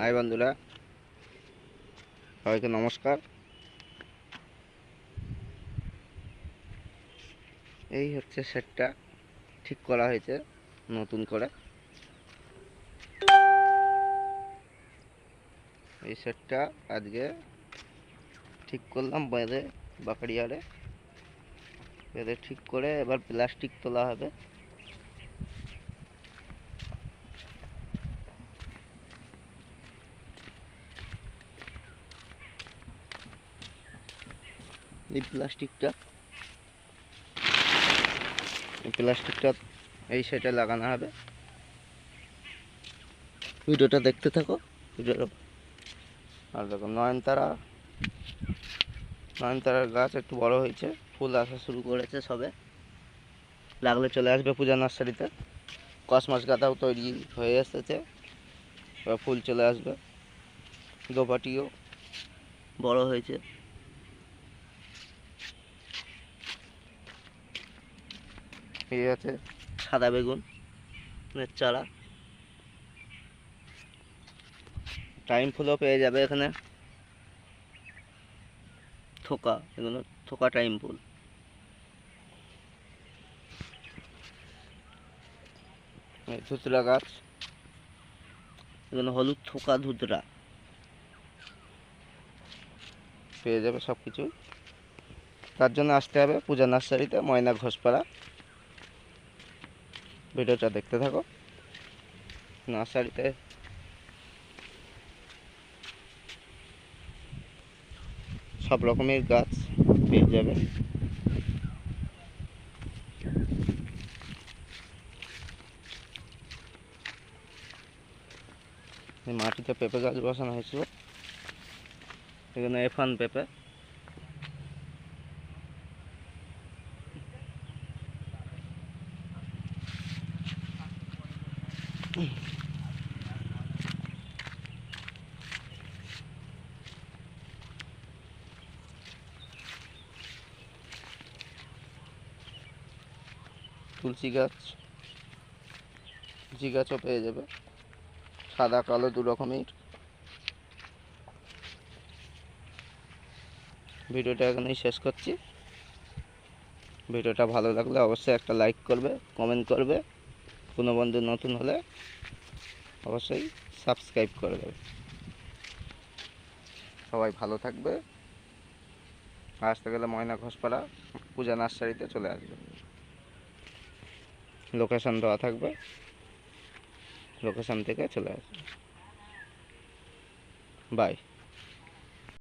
High বন্ধুরা, সবাইকে নমস্কার। এই হচ্ছে সেটটা ঠিক করা হয়েছে নতুন করে। এই সেটটা আজকে ঠিক করলাম বেঁধে বাঁকড়িয়ারে বেঁধে ঠিক করে এবার প্লাস্টিক তোলা হবে। এই প্লাস্টিকটা এই সেটে লাগানো হবে। ভিডিওটা দেখতে থাকো। ভিডিওটা আর দেখো, নয়নতারার গাছ একটু বড় হয়েছে, ফুল আসা শুরু করেছে সবে। লাগলে চলে আসবে পূজা নার্সারিতে। কসমস গাঁদাও তৈরি হয়ে এসেছে, এবার ফুল চলে আসবে। দোপাটিও বড় হয়েছে। এই আছে সাদা বেগুনের চারা। টাইম ফুলও পেয়ে যাবে এখানে। এগুলো থোকা টাইম ফুল। ধুতরা গাছ, এগুলো হলুদ থোকা ধুতরা পেয়ে যাবে সব কিছু। তার জন্য আসতে হবে পূজা নার্সারিতে, ময়না ঘোষপাড়া। ভিডিওটা দেখতে থাকো। নার্সারিতে সব রকমের গাছ পেয়ে যাবে। মাটিতে পেঁপে গাছ বসানো হয়েছিল। এখানে এফান পেঁপে, তুলসী গাছও পেয়ে যাবে, সাদা কালো দু রকমের। ভিডিওটা এখানেই শেষ করছি। ভিডিওটা ভালো লাগলে অবশ্যই একটা লাইক করবে, কমেন্ট করবে। কোনো বন্ধু নতুন হলে অবশ্যই সাবস্ক্রাইব করে দেবে। সবাই ভালো থাকবে। আসতে গেলে ময়না ঘোষপাড়া পূজা নার্সারিতে চলে আসবে। লোকেশন দেওয়া থাকবে, লোকেশন থেকে চলে আসবে। বাই।